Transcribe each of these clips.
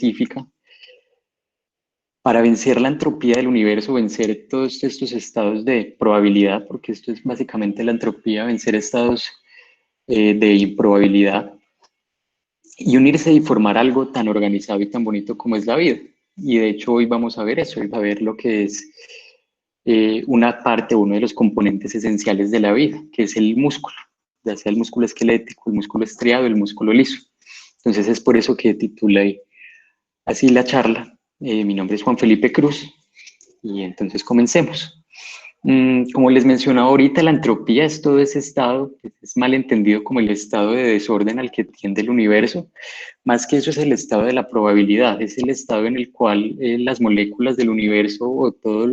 científica para vencer la entropía del universo, vencer todos estos estados de probabilidad, porque esto es básicamente la entropía, vencer estados de improbabilidad y unirse y formar algo tan organizado y tan bonito como es la vida. Y de hecho hoy vamos a ver eso, hoy va a ver lo que es una parte, uno de los componentes esenciales de la vida, que es el músculo, ya sea el músculo esquelético, el músculo estriado, el músculo liso. Entonces es por eso que titulé así la charla. Mi nombre es Juan Felipe Cruz y entonces comencemos. Como les mencionaba ahorita, la entropía es todo ese estado, es mal entendido como el estado de desorden al que tiende el universo. Más que eso es el estado de la probabilidad, es el estado en el cual las moléculas del universo o toda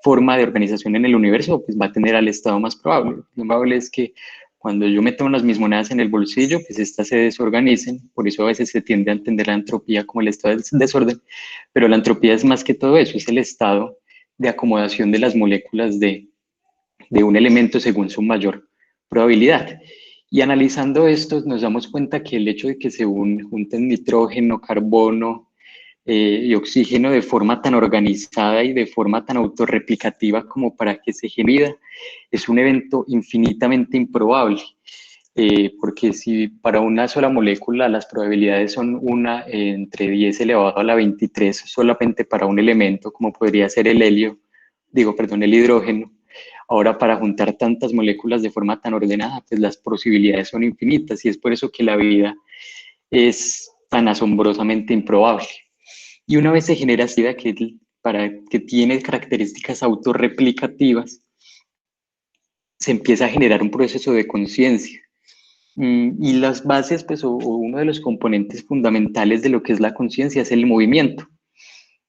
forma de organización en el universo pues va a tener al estado más probable. Lo más probable es que cuando yo meto mis monedas en el bolsillo, pues estas se desorganicen, por eso a veces se tiende a entender la entropía como el estado del desorden, pero la entropía es más que todo eso, es el estado de acomodación de las moléculas de un elemento según su mayor probabilidad. Y analizando esto, nos damos cuenta que el hecho de que se junten nitrógeno, carbono y oxígeno de forma tan organizada y de forma tan autorreplicativa como para que se genere vida, es un evento infinitamente improbable. Porque si para una sola molécula las probabilidades son una entre 10 elevado a la 23 solamente para un elemento, como podría ser el helio, el hidrógeno, ahora para juntar tantas moléculas de forma tan ordenada, pues las posibilidades son infinitas y es por eso que la vida es tan asombrosamente improbable. Y una vez se genera esta vida que tiene características autorreplicativas, se empieza a generar un proceso de conciencia. Y las bases, pues, o uno de los componentes fundamentales de lo que es la conciencia es el movimiento.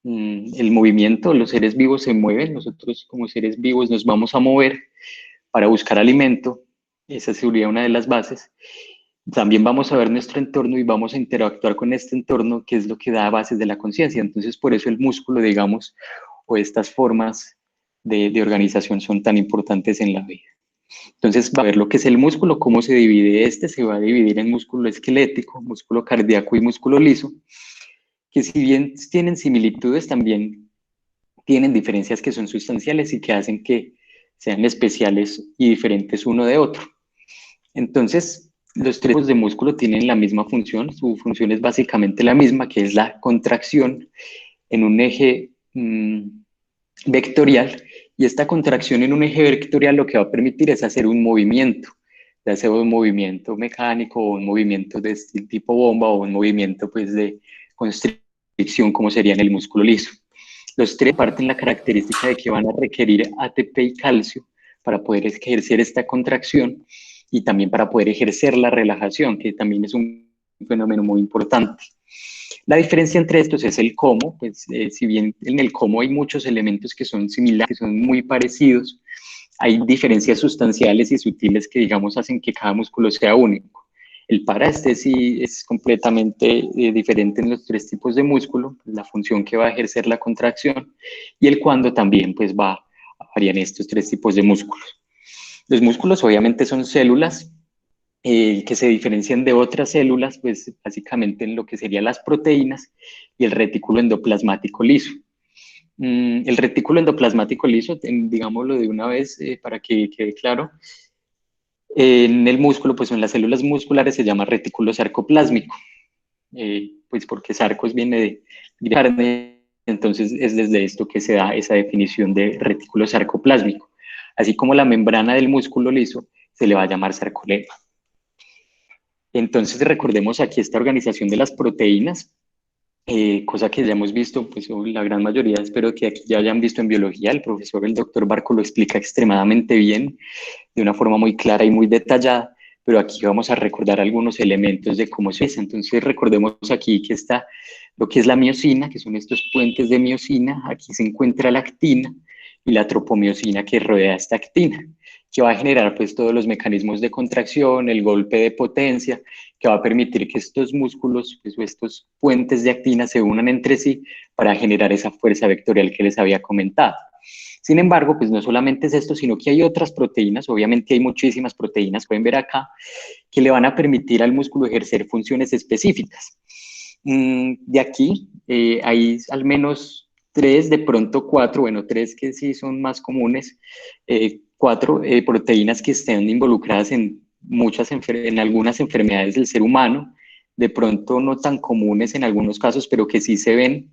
El movimiento, los seres vivos se mueven, nosotros como seres vivos nos vamos a mover para buscar alimento, esa sería una de las bases. También vamos a ver nuestro entorno y vamos a interactuar con este entorno, que es lo que da bases de la conciencia. Entonces, por eso el músculo, digamos, o estas formas de organización son tan importantes en la vida. Entonces, va a ver lo que es el músculo, cómo se divide se va a dividir en músculo esquelético, músculo cardíaco y músculo liso, que si bien tienen similitudes, también tienen diferencias que son sustanciales y que hacen que sean especiales y diferentes uno de otro. Entonces, los tres tipos de músculo tienen la misma función, su función es básicamente la misma, que es la contracción en un eje vectorial, y esta contracción en un eje vectorial lo que va a permitir es hacer un movimiento, ya sea un movimiento mecánico o un movimiento de este tipo bomba o un movimiento pues de constricción como sería en el músculo liso. Los tres parten la característica de que van a requerir ATP y calcio para poder ejercer esta contracción y también para poder ejercer la relajación, que también es un fenómeno muy importante. La diferencia entre estos es el cómo, pues si bien en el cómo hay muchos elementos que son similares, que son muy parecidos, hay diferencias sustanciales y sutiles que, digamos, hacen que cada músculo sea único. El para sí es completamente diferente en los tres tipos de músculo, la función que va a ejercer la contracción, y el cuándo también pues va a variar en estos tres tipos de músculos. Los músculos obviamente son células que se diferencian de otras células, pues básicamente en lo que serían las proteínas y el retículo endoplasmático liso. El retículo endoplasmático liso, digámoslo de una vez para que quede claro, en el músculo, pues en las células musculares se llama retículo sarcoplásmico, pues porque sarcos viene de carne, entonces es desde esto que se da esa definición de retículo sarcoplásmico. Así como la membrana del músculo liso se le va a llamar sarcolemma. Entonces recordemos aquí esta organización de las proteínas, cosa que ya hemos visto, pues la gran mayoría, espero que aquí ya hayan visto en biología, el profesor, el doctor Barco lo explica extremadamente bien, de una forma muy clara y muy detallada, pero aquí vamos a recordar algunos elementos de cómo se hace. Entonces recordemos aquí que está lo que es la miosina, que son estos puentes de miosina, aquí se encuentra la actina y la tropomiosina que rodea esta actina, que va a generar pues todos los mecanismos de contracción, el golpe de potencia, que va a permitir que estos músculos, pues, o estos puentes de actina se unan entre sí para generar esa fuerza vectorial que les había comentado. Sin embargo, pues no solamente es esto, sino que hay otras proteínas, obviamente hay muchísimas proteínas, pueden ver acá, que le van a permitir al músculo ejercer funciones específicas. De aquí hay al menos 3, de pronto 4, bueno, 3 que sí son más comunes, 4 proteínas que estén involucradas en en algunas enfermedades del ser humano, de pronto no tan comunes en algunos casos, pero que sí se ven,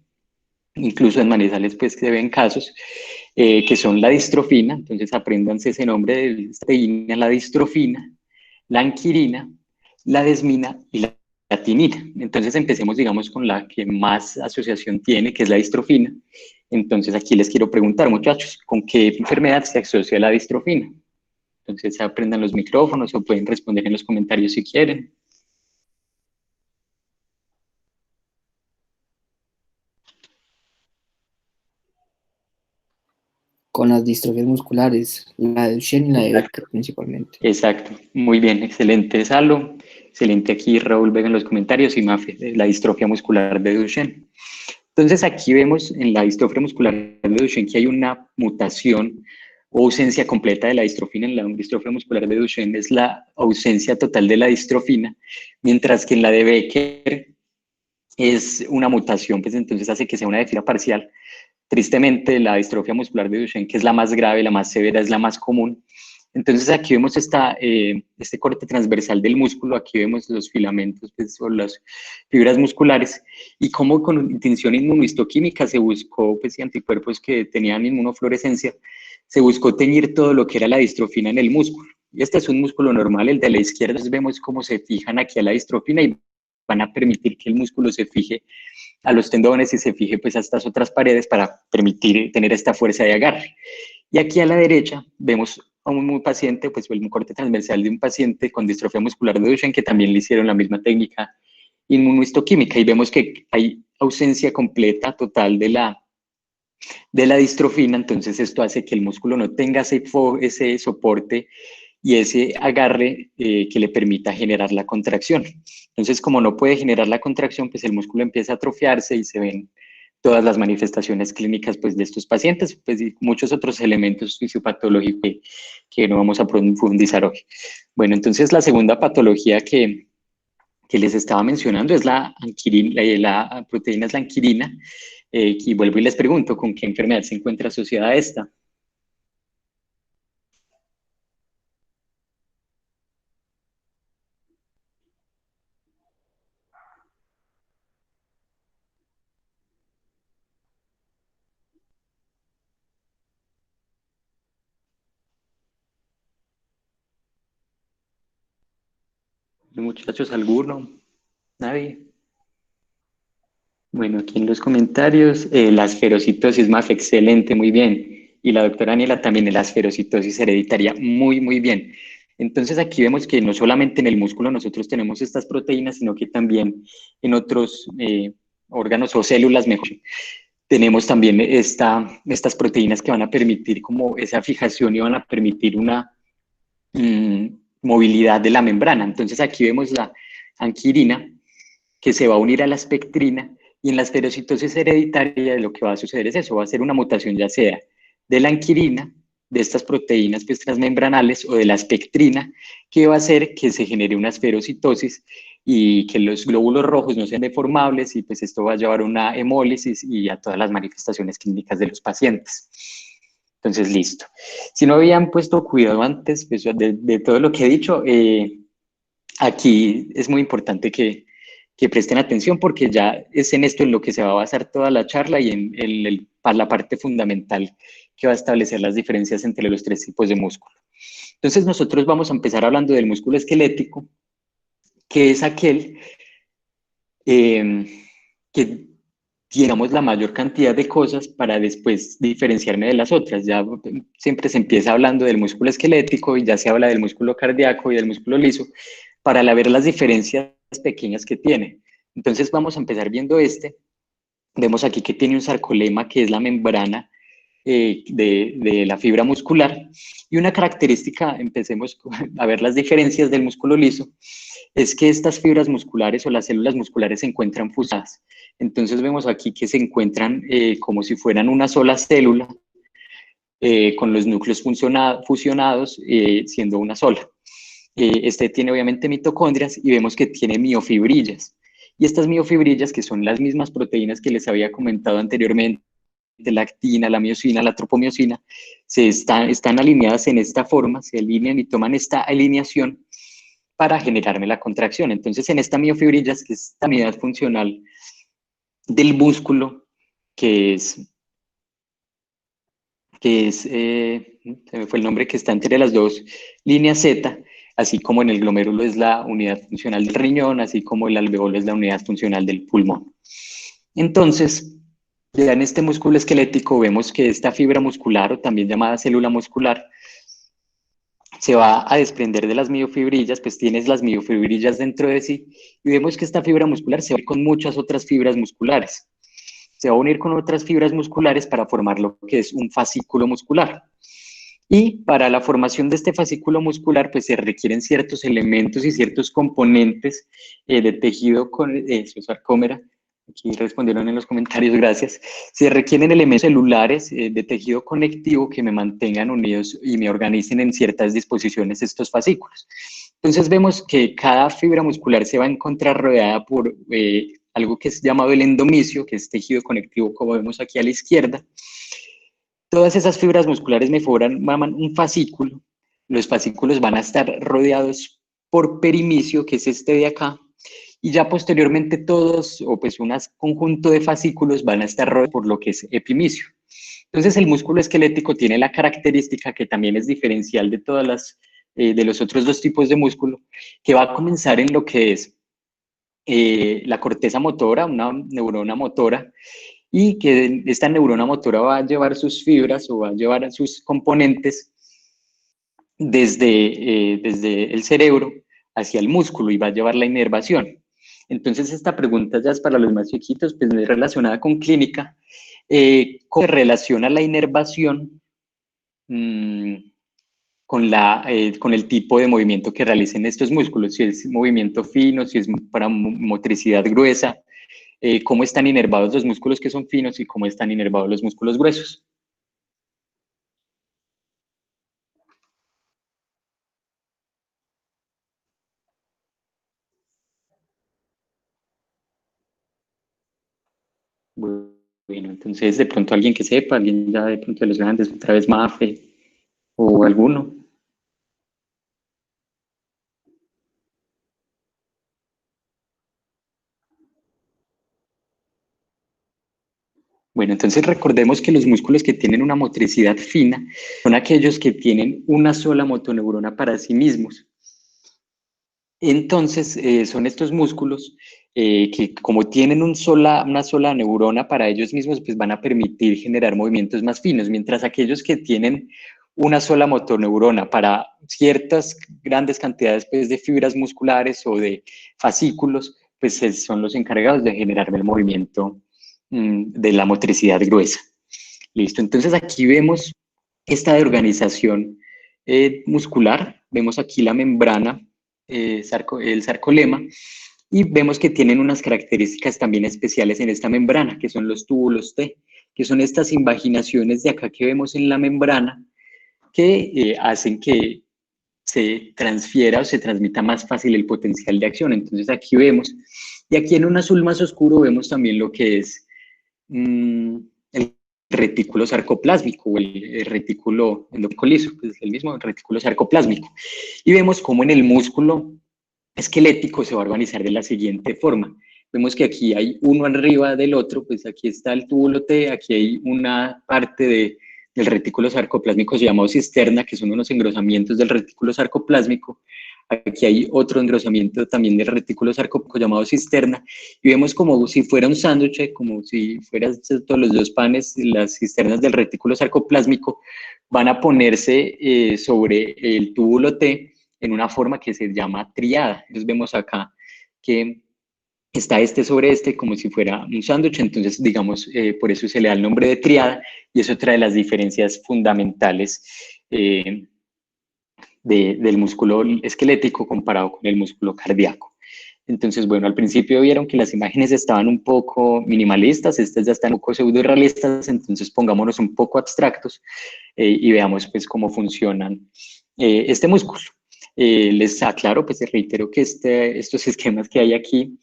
incluso en manizales pues se ven casos, que son la distrofina. Entonces apréndanse ese nombre de proteína, la distrofina, la anquirina, la desmina y la timina. Entonces empecemos, digamos, con la que más asociación tiene, que es la distrofina. Entonces aquí les quiero preguntar, muchachos, ¿con qué enfermedad se asocia la distrofina? Entonces aprendan los micrófonos o pueden responder en los comentarios si quieren. Con las distrofias musculares, la de Duchenne y la de Exacto. Becker principalmente. Exacto, muy bien, excelente, Salo. Excelente aquí, Raúl Vega en los comentarios y Mafe, la distrofia muscular de Duchenne. Entonces aquí vemos en la distrofia muscular de Duchenne que hay una mutación o ausencia completa de la distrofina. En la distrofia muscular de Duchenne es la ausencia total de la distrofina, mientras que en la de Becker es una mutación, pues entonces hace que sea una deficiencia parcial. Tristemente, la distrofia muscular de Duchenne, que es la más grave, la más severa, es la más común. Entonces aquí vemos este corte transversal del músculo, aquí vemos los filamentos pues, o las fibras musculares, y cómo con intención inmunohistoquímica se buscó, pues, anticuerpos que tenían inmunofluorescencia, se buscó teñir todo lo que era la distrofina en el músculo. Y este es un músculo normal, el de la izquierda. Entonces vemos cómo se fijan aquí a la distrofina y van a permitir que el músculo se fije a los tendones y se fije pues a estas otras paredes para permitir tener esta fuerza de agarre. Y aquí a la derecha vemos a un paciente, pues un corte transversal de un paciente con distrofia muscular de Duchenne que también le hicieron la misma técnica inmunohistoquímica y vemos que hay ausencia completa, total de la distrofina. Entonces esto hace que el músculo no tenga ese soporte y ese agarre que le permita generar la contracción. Entonces, como no puede generar la contracción, pues el músculo empieza a atrofiarse y se ven todas las manifestaciones clínicas pues, de estos pacientes, pues, y muchos otros elementos fisiopatológicos que no vamos a profundizar hoy. Bueno, entonces la segunda patología que les estaba mencionando es la anquirina, la proteína es la anquirina, y vuelvo y les pregunto, ¿con qué enfermedad se encuentra asociada a esta? Muchachos, ¿alguno? ¿Nadie? Bueno, aquí en los comentarios, la esferocitosis más excelente, muy bien. Y la doctora Daniela también, la esferocitosis hereditaria, muy, muy bien. Entonces aquí vemos que no solamente en el músculo nosotros tenemos estas proteínas, sino que también en otros órganos o células, mejor, tenemos también estas proteínas que van a permitir como esa fijación y van a permitir una mm, movilidad de la membrana. Entonces aquí vemos la anquirina, que se va a unir a la espectrina, y en la esferocitosis hereditaria lo que va a suceder es eso, va a ser una mutación ya sea de la anquirina, de estas proteínas pues, transmembranales o de la espectrina, que va a hacer que se genere una esferocitosis y que los glóbulos rojos no sean deformables y pues esto va a llevar a una hemólisis y a todas las manifestaciones clínicas de los pacientes. Entonces, listo. Si no habían puesto cuidado antes pues, de todo lo que he dicho, aquí es muy importante que presten atención porque ya es en esto en lo que se va a basar toda la charla y la parte fundamental que va a establecer las diferencias entre los 3 tipos de músculo. Entonces nosotros vamos a empezar hablando del músculo esquelético, que es aquel que digamos la mayor cantidad de cosas para después diferenciarme de las otras. Ya siempre se empieza hablando del músculo esquelético y ya se habla del músculo cardíaco y del músculo liso para ver las diferencias pequeñas que tiene. Entonces vamos a empezar viendo este. Vemos aquí que tiene un sarcolema que es la membrana de la fibra muscular. Y una característica, empecemos a ver las diferencias del músculo liso, es que estas fibras musculares o las células musculares se encuentran fusadas. Entonces vemos aquí que se encuentran como si fueran una sola célula, con los núcleos fusionados siendo una sola. Este tiene obviamente mitocondrias y vemos que tiene miofibrillas. Y estas miofibrillas, que son las mismas proteínas que les había comentado anteriormente, la actina, la miosina, la tropomiosina, están alineadas en esta forma, se alinean y toman esta alineación para generarme la contracción. Entonces, en esta miofibrilla, que es esta unidad funcional del músculo, que es se me fue el nombre, que está entre las dos líneas Z, así como en el glomérulo es la unidad funcional del riñón, así como el alveolo es la unidad funcional del pulmón. Entonces, ya en este músculo esquelético vemos que esta fibra muscular, o también llamada célula muscular, se va a desprender de las miofibrillas, pues tienes las miofibrillas dentro de sí, y vemos que esta fibra muscular se va con muchas otras fibras musculares. Se va a unir con otras fibras musculares para formar lo que es un fascículo muscular. Y para la formación de este fascículo muscular, pues se requieren ciertos elementos y ciertos componentes de tejido con sarcómera. Aquí respondieron en los comentarios, gracias. Se requieren elementos celulares de tejido conectivo que me mantengan unidos y me organicen en ciertas disposiciones estos fascículos. Entonces vemos que cada fibra muscular se va a encontrar rodeada por algo que es llamado el endomisio, que es tejido conectivo, como vemos aquí a la izquierda. Todas esas fibras musculares me forman un fascículo. Los fascículos van a estar rodeados por perimisio, que es este de acá, y ya posteriormente todos, o pues un conjunto de fascículos van a estar rodeados por lo que es epimisio. Entonces el músculo esquelético tiene la característica que también es diferencial de de los otros dos tipos de músculo, que va a comenzar en lo que es la corteza motora, una neurona motora, y que esta neurona motora va a llevar sus fibras o va a llevar sus componentes desde el cerebro hacia el músculo y va a llevar la inervación. Entonces esta pregunta ya es para los más chiquitos, pues no es relacionada con clínica. ¿Cómo se relaciona la inervación con el tipo de movimiento que realicen estos músculos? Si es movimiento fino, si es para motricidad gruesa, cómo están inervados los músculos que son finos y cómo están inervados los músculos gruesos. Bueno, entonces de pronto alguien que sepa, alguien ya de pronto de los grandes, otra vez Mafe o alguno. Bueno, entonces recordemos que los músculos que tienen una motricidad fina son aquellos que tienen una sola motoneurona para sí mismos. Entonces, son estos músculos que como tienen una sola neurona para ellos mismos, pues van a permitir generar movimientos más finos, mientras aquellos que tienen una sola motoneurona para ciertas grandes cantidades pues, de fibras musculares o de fascículos, pues son los encargados de generar el movimiento de la motricidad gruesa. Listo, entonces aquí vemos esta de organización muscular, vemos aquí la membrana, el sarcolema, y vemos que tienen unas características también especiales en esta membrana, que son los túbulos T, que son estas invaginaciones de acá que vemos en la membrana, que hacen que se transfiera o se transmita más fácil el potencial de acción. Entonces aquí vemos, y aquí en un azul más oscuro vemos también lo que es el retículo sarcoplásmico o el retículo endocoliso, que es el mismo retículo sarcoplásmico. Y vemos cómo en el músculo esquelético se va a organizar de la siguiente forma. Vemos que aquí hay uno arriba del otro, pues aquí está el túbulo T, aquí hay una parte del retículo sarcoplásmico llamado cisterna, que son unos engrosamientos del retículo sarcoplásmico. Aquí hay otro engrosamiento también del retículo sarcópico llamado cisterna, y vemos como si fuera un sándwich, como si fueran todos los dos panes, las cisternas del retículo sarcoplásmico van a ponerse sobre el túbulo T en una forma que se llama triada. Entonces vemos acá que está este sobre este como si fuera un sándwich, entonces digamos, por eso se le da el nombre de triada, y es otra de las diferencias fundamentales del músculo esquelético comparado con el músculo cardíaco. Entonces, bueno, al principio vieron que las imágenes estaban un poco minimalistas, estas ya están un poco pseudo-realistas, entonces pongámonos un poco abstractos y veamos pues cómo funcionan este músculo. Les aclaro, pues reitero que estos esquemas que hay aquí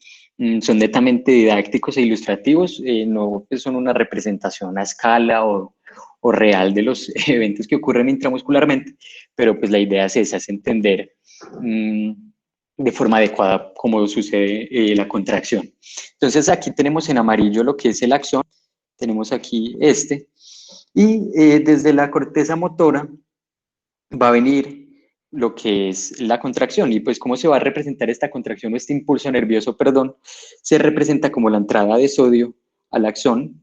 son netamente didácticos e ilustrativos, no pues, son una representación a escala o real de los eventos que ocurren intramuscularmente, pero pues la idea es esa, es entender de forma adecuada cómo sucede la contracción. Entonces aquí tenemos en amarillo lo que es el axón, tenemos aquí y desde la corteza motora va a venir lo que es la contracción, y pues cómo se va a representar esta contracción o este impulso nervioso, perdón, se representa como la entrada de sodio al axón.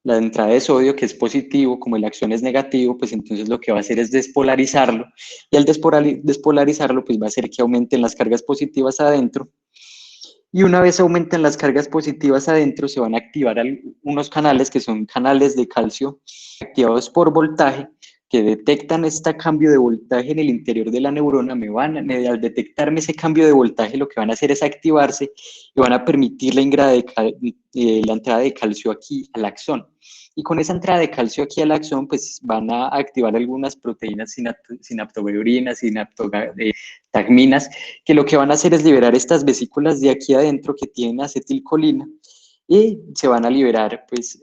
La entrada de sodio, que es positivo, como el axón es negativo, pues entonces lo que va a hacer es despolarizarlo, y al despolarizarlo, pues va a hacer que aumenten las cargas positivas adentro, y una vez aumentan las cargas positivas adentro, se van a activar unos canales que son canales de calcio activados por voltaje, que detectan este cambio de voltaje en el interior de la neurona. Al detectarme ese cambio de voltaje, lo que van a hacer es activarse y van a permitir la entrada de calcio aquí al axón. Y con esa entrada de calcio aquí al axón, pues van a activar algunas proteínas sinaptobeurinas, tagminas, que lo que van a hacer es liberar estas vesículas de aquí adentro que tienen acetilcolina, y se van a liberar pues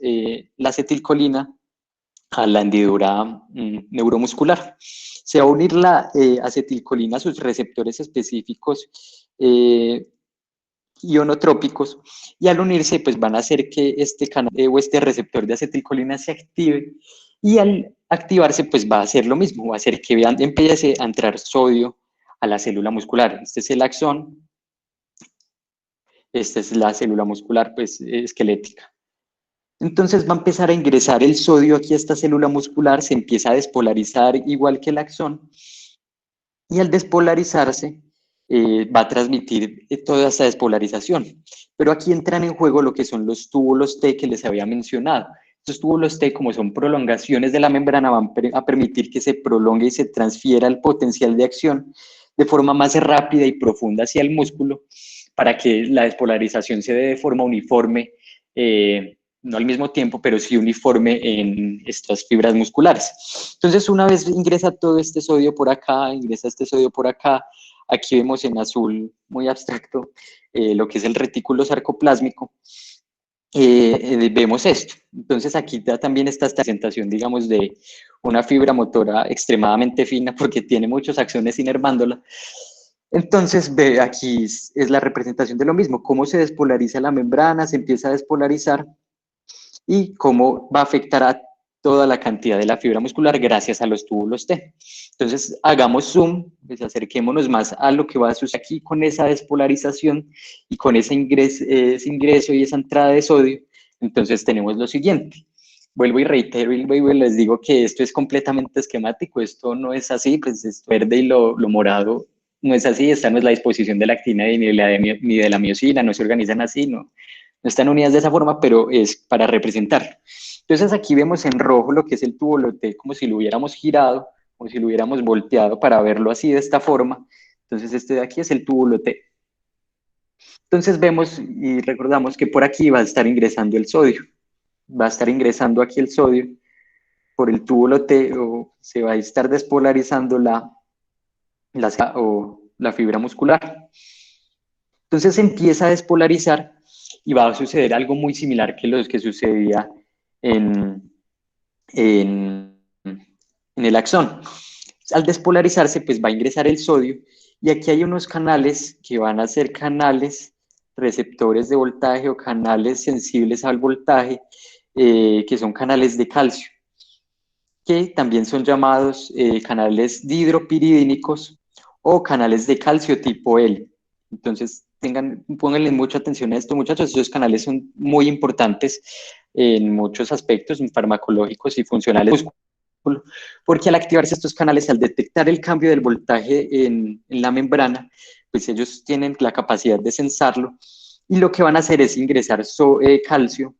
la acetilcolina a la hendidura neuromuscular. Se va a unir la acetilcolina a sus receptores específicos ionotrópicos, y al unirse pues van a hacer que este canal o este receptor de acetilcolina se active, y al activarse pues va a hacer lo mismo, va a hacer que empiece a entrar sodio a la célula muscular. Este es el axón, esta es la célula muscular pues esquelética. Entonces va a empezar a ingresar el sodio aquí a esta célula muscular, se empieza a despolarizar igual que el axón, y al despolarizarse va a transmitir toda esta despolarización. Pero aquí entran en juego lo que son los túbulos T que les había mencionado. Estos túbulos T, como son prolongaciones de la membrana, van a permitir que se prolongue y se transfiera el potencial de acción de forma más rápida y profunda hacia el músculo, para que la despolarización se dé de forma uniforme, no al mismo tiempo, pero sí uniforme en estas fibras musculares. Entonces, una vez ingresa todo este sodio por acá, ingresa este sodio por acá, aquí vemos en azul, muy abstracto, lo que es el retículo sarcoplásmico, vemos esto. Entonces aquí también está esta presentación, digamos, de una fibra motora extremadamente fina, porque tiene muchos axones inervándola. Entonces, ve, aquí es la representación de lo mismo, cómo se despolariza la membrana, se empieza a despolarizar, y cómo va a afectar a toda la cantidad de la fibra muscular gracias a los túbulos T. Entonces, hagamos zoom, pues acerquémonos más a lo que va a suceder aquí con esa despolarización y con ese ingreso y esa entrada de sodio. Entonces, tenemos lo siguiente. Vuelvo y reitero y les digo que esto es completamente esquemático, esto no es así, pues es verde y lo morado no es así, esta no es la disposición de la actina ni de la miosina, no se organizan así, no están unidas de esa forma, pero es para representar. Entonces aquí vemos en rojo lo que es el túbulo T, como si lo hubiéramos girado, como si lo hubiéramos volteado para verlo así de esta forma. Entonces este de aquí es el túbulo T. Entonces vemos y recordamos que por aquí va a estar ingresando el sodio. Va a estar ingresando aquí el sodio por el túbulo T, o se va a estar despolarizando la fibra muscular. Entonces se empieza a despolarizar y va a suceder algo muy similar que lo que sucedía en el axón. Al despolarizarse, pues va a ingresar el sodio, y aquí hay unos canales que van a ser canales receptores de voltaje o canales sensibles al voltaje, que son canales de calcio, que también son llamados canales dihidropiridínicos o canales de calcio tipo L. Entonces, pónganle mucha atención a esto, muchachos. Esos canales son muy importantes en muchos aspectos farmacológicos y funcionales, porque al activarse estos canales, al detectar el cambio del voltaje en la membrana, pues ellos tienen la capacidad de sensarlo, y lo que van a hacer es ingresar calcio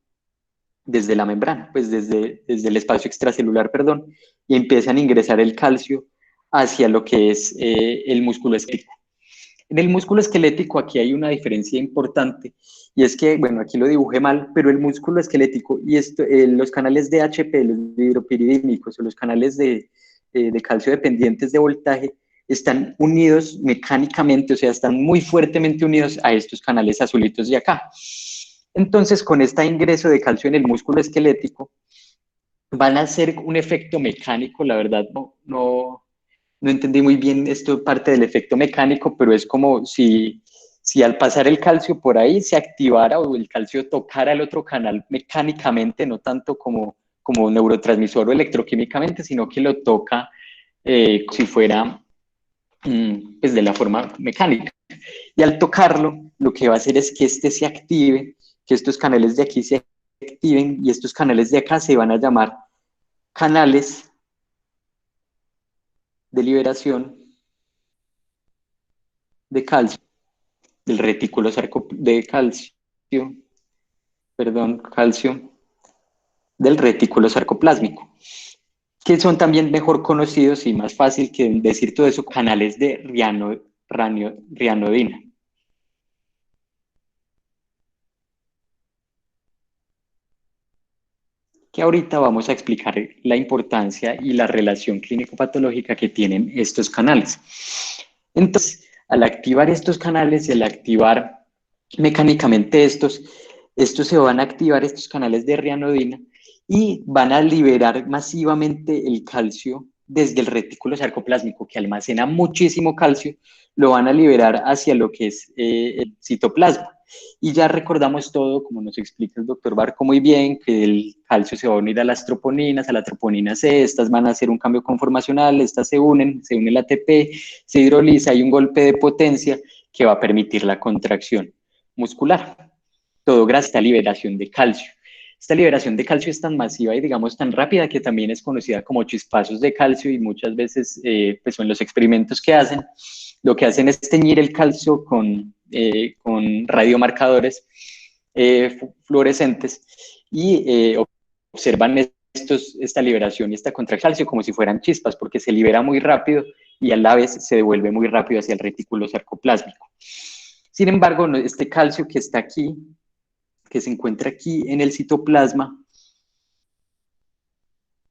desde la membrana, pues desde el espacio extracelular, perdón, y empiezan a ingresar el calcio hacia lo que es el músculo esquelético. En el músculo esquelético aquí hay una diferencia importante, y es que, bueno, aquí lo dibujé mal, pero el músculo esquelético y los canales de HP, los hidropiridínicos, o los canales de calcio dependientes de voltaje, están unidos mecánicamente, o sea, están muy fuertemente unidos a estos canales azulitos de acá. Entonces, con este ingreso de calcio en el músculo esquelético, van a hacer un efecto mecánico, la verdad no entendí muy bien esto parte del efecto mecánico, pero es como si al pasar el calcio por ahí se activara o el calcio tocara el otro canal mecánicamente, no tanto como neurotransmisor o electroquímicamente, sino que lo toca si fuera pues de la forma mecánica. Y al tocarlo, lo que va a hacer es que este se active, que estos canales de aquí se activen y estos canales de acá se van a llamar canales de liberación de calcio, del retículo de calcio, calcio del retículo sarcoplásmico, que son también mejor conocidos y más fácil que decir todo eso, canales de rianodina. Que ahorita vamos a explicar la importancia y la relación clínico-patológica que tienen estos canales. Entonces, al activar estos canales y al activar mecánicamente estos se van a activar estos canales de rianodina y van a liberar masivamente el calcio desde el retículo sarcoplásmico, que almacena muchísimo calcio, lo van a liberar hacia lo que es el citoplasma. Y ya recordamos todo, como nos explica el doctor Barco muy bien, que el calcio se va a unir a las troponinas, a la troponina C, estas van a hacer un cambio conformacional, estas se une el ATP, se hidroliza, hay un golpe de potencia que va a permitir la contracción muscular. Todo gracias a esta liberación de calcio. Esta liberación de calcio es tan masiva y, digamos, tan rápida que también es conocida como chispazos de calcio y muchas veces, pues en los experimentos que hacen, lo que hacen es teñir el calcio con radiomarcadores fluorescentes y observan esta liberación y esta contracción del calcio como si fueran chispas, porque se libera muy rápido y a la vez se devuelve muy rápido hacia el retículo sarcoplásmico. Sin embargo, este calcio que está aquí, que se encuentra aquí en el citoplasma,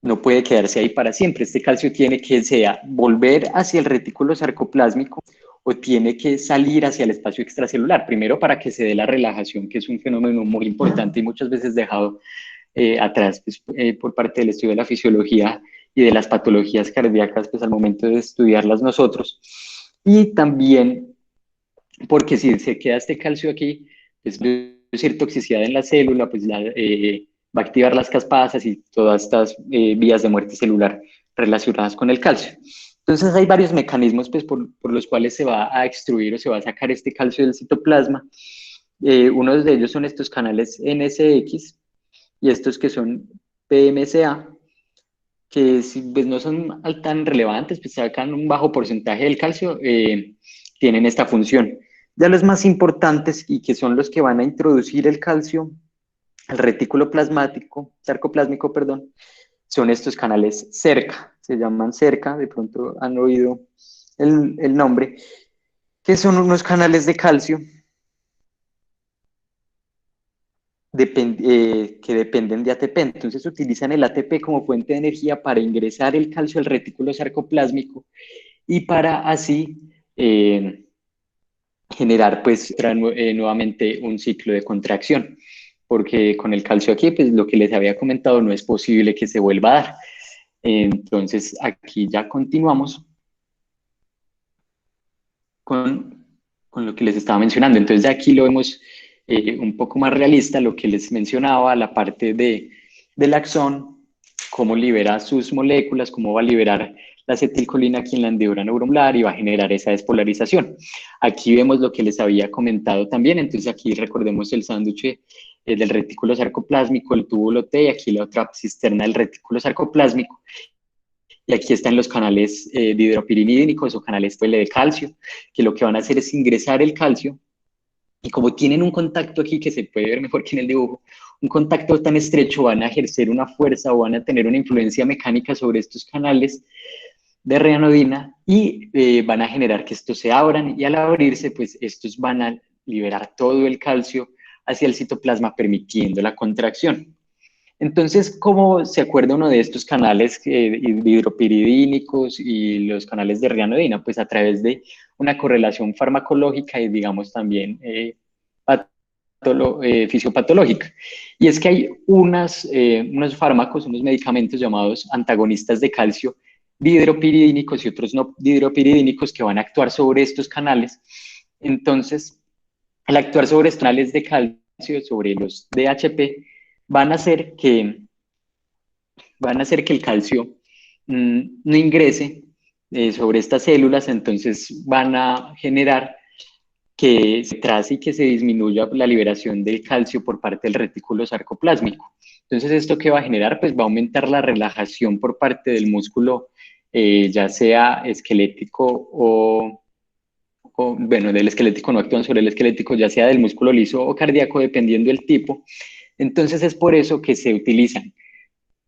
no puede quedarse ahí para siempre. Este calcio tiene que volver hacia el retículo sarcoplásmico o tiene que salir hacia el espacio extracelular, primero para que se dé la relajación, que es un fenómeno muy importante y muchas veces dejado atrás pues, por parte del estudio de la fisiología y de las patologías cardíacas pues, al momento de estudiarlas nosotros. Y también porque si se queda este calcio aquí, pues producir toxicidad en la célula, pues va a activar las caspasas y todas estas vías de muerte celular relacionadas con el calcio. Entonces hay varios mecanismos pues, por los cuales se va a extruir o se va a sacar este calcio del citoplasma. Uno de ellos son estos canales NSX y estos que son PMCA, que si pues, no son tan relevantes, pues sacan un bajo porcentaje del calcio, tienen esta función. Ya los más importantes y que son los que van a introducir el calcio al retículo sarcoplásmico, perdón, son estos canales cerca, se llaman cerca, de pronto han oído el nombre, que son unos canales de calcio que dependen de ATP. Entonces utilizan el ATP como fuente de energía para ingresar el calcio al retículo sarcoplásmico y para así generar pues nuevamente un ciclo de contracción, porque con el calcio aquí, pues lo que les había comentado, no es posible que se vuelva a dar. Entonces aquí ya continuamos con lo que les estaba mencionando. Entonces de aquí lo vemos un poco más realista, lo que les mencionaba, la parte del axón, cómo libera sus moléculas, cómo va a liberar la acetilcolina aquí en la hendidura neuromuscular y va a generar esa despolarización. Aquí vemos lo que les había comentado también, entonces aquí recordemos el sándwich del retículo sarcoplásmico, el túbulo T y aquí la otra cisterna del retículo sarcoplásmico. Y aquí están los canales dihidropirimidínicos o canales de calcio, que lo que van a hacer es ingresar el calcio y como tienen un contacto aquí que se puede ver mejor que en el dibujo, un contacto tan estrecho, van a ejercer una fuerza o van a tener una influencia mecánica sobre estos canales de rianodina y van a generar que estos se abran y al abrirse, pues estos van a liberar todo el calcio hacia el citoplasma permitiendo la contracción. Entonces, ¿cómo se acuerda uno de estos canales hidropiridínicos y los canales de rianodina? Pues a través de una correlación farmacológica y, digamos, también fisiopatológica. Y es que hay unos fármacos, unos medicamentos llamados antagonistas de calcio dihidropiridínicos y otros no dihidropiridínicos que van a actuar sobre estos canales. Entonces, al actuar sobre estos canales de calcio, sobre los DHP, van a hacer que el calcio no ingrese sobre estas células, entonces van a generar que se trace y que se disminuya la liberación del calcio por parte del retículo sarcoplásmico. Entonces, ¿esto qué va a generar? Pues va a aumentar la relajación por parte del músculo, ya sea esquelético bueno, del esquelético no actúan sobre el esquelético, ya sea del músculo liso o cardíaco, dependiendo del tipo. Entonces, es por eso que se utilizan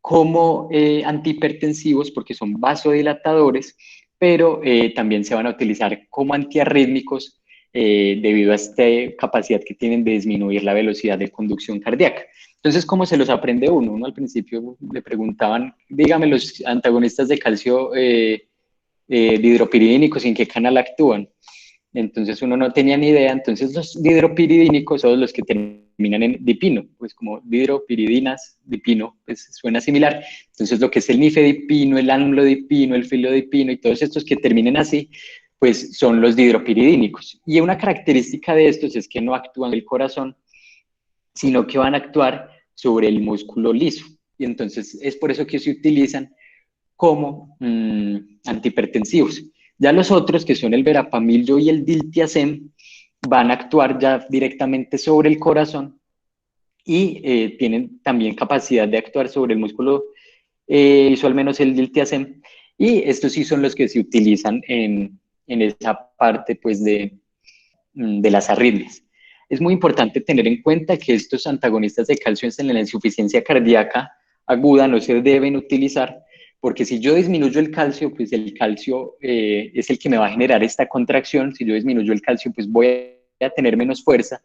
como antihipertensivos, porque son vasodilatadores, pero también se van a utilizar como antiarrítmicos debido a esta capacidad que tienen de disminuir la velocidad de conducción cardíaca. Entonces, ¿cómo se los aprende uno? Uno al principio le preguntaban, dígame los antagonistas de calcio dihidropiridínicos, ¿en qué canal actúan? Entonces uno no tenía ni idea. Entonces los dihidropiridínicos son los que terminan en dipino, pues como dihidropiridinas, dipino, pues suena similar. Entonces lo que es el nifedipino, el amlodipino, el filodipino y todos estos que terminen así, pues son los dihidropiridínicos. Y una característica de estos es que no actúan en el corazón, sino que van a actuar sobre el músculo liso. Y entonces es por eso que se utilizan como antihipertensivos. Ya los otros, que son el verapamil y el diltiazem, van a actuar ya directamente sobre el corazón y tienen también capacidad de actuar sobre el músculo, hizo al menos el diltiazem, y estos sí son los que se utilizan en esa parte pues de las arritmias. Es muy importante tener en cuenta que estos antagonistas de calcio en la insuficiencia cardíaca aguda no se deben utilizar, porque si yo disminuyo el calcio, pues el calcio es el que me va a generar esta contracción. Si yo disminuyo el calcio, pues voy a tener menos fuerza.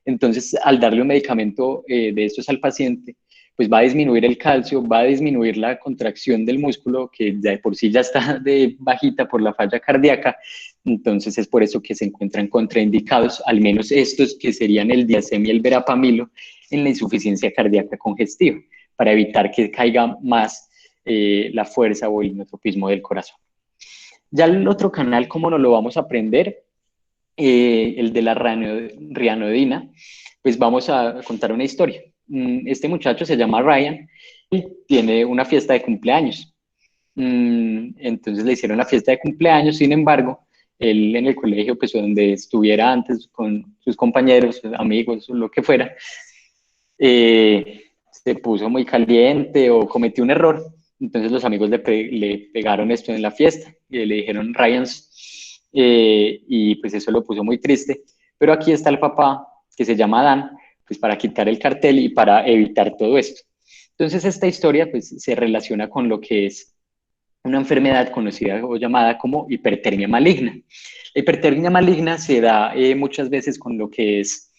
Entonces, al darle un medicamento de estos al paciente, pues va a disminuir el calcio, va a disminuir la contracción del músculo, que ya de por sí ya está de bajita por la falla cardíaca. Entonces, es por eso que se encuentran contraindicados, al menos estos que serían el diazem y el verapamilo, en la insuficiencia cardíaca congestiva, para evitar que caiga más la fuerza o el inotropismo del corazón. Ya el otro canal, ¿cómo nos lo vamos a aprender? El de la rianodina, pues vamos a contar una historia. Este muchacho se llama Ryan y tiene una fiesta de cumpleaños. Entonces le hicieron la fiesta de cumpleaños, sin embargo, él en el colegio, pues donde estuviera antes con sus compañeros, amigos, lo que fuera, se puso muy caliente o cometió un error. Entonces los amigos le pegaron esto en la fiesta y le dijeron Ryans, y pues eso lo puso muy triste. Pero aquí está el papá, que se llama Dan, pues para quitar el cartel y para evitar todo esto. Entonces esta historia pues se relaciona con lo que es una enfermedad conocida o llamada como hipertermia maligna. La hipertermia maligna se da muchas veces con lo que es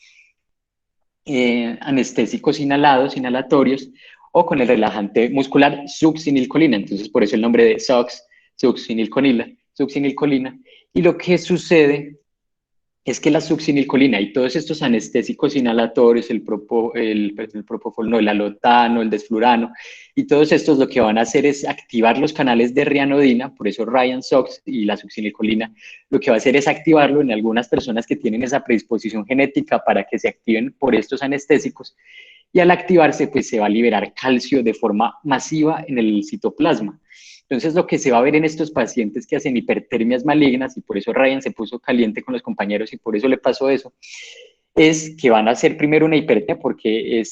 anestésicos inhalados, inhalatorios, o con el relajante muscular succinilcolina. Entonces, por eso el nombre de SOX, succinilcolina. Y lo que sucede es que la succinilcolina y todos estos anestésicos inhalatorios, el propofol, no, el alotano, el desflurano, y todos estos lo que van a hacer es activar los canales de rianodina, por eso Ryan SOX y la succinilcolina, lo que va a hacer es activarlo en algunas personas que tienen esa predisposición genética para que se activen por estos anestésicos, y al activarse pues se va a liberar calcio de forma masiva en el citoplasma. Entonces, lo que se va a ver en estos pacientes que hacen hipertermias malignas, y por eso Ryan se puso caliente con los compañeros y por eso le pasó eso, es que van a hacer primero una hipertermia, porque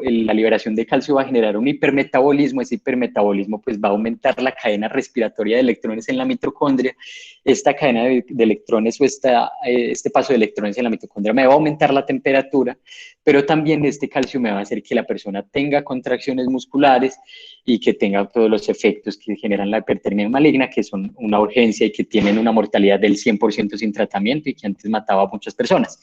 la liberación de calcio va a generar un hipermetabolismo. Ese hipermetabolismo pues va a aumentar la cadena respiratoria de electrones en la mitocondria. Esta cadena de electrones o este paso de electrones en la mitocondria me va a aumentar la temperatura, pero también este calcio me va a hacer que la persona tenga contracciones musculares y que tenga todos los efectos que generan la hipertermia maligna, que son una urgencia y que tienen una mortalidad del 100% sin tratamiento y que antes mataba a muchas personas.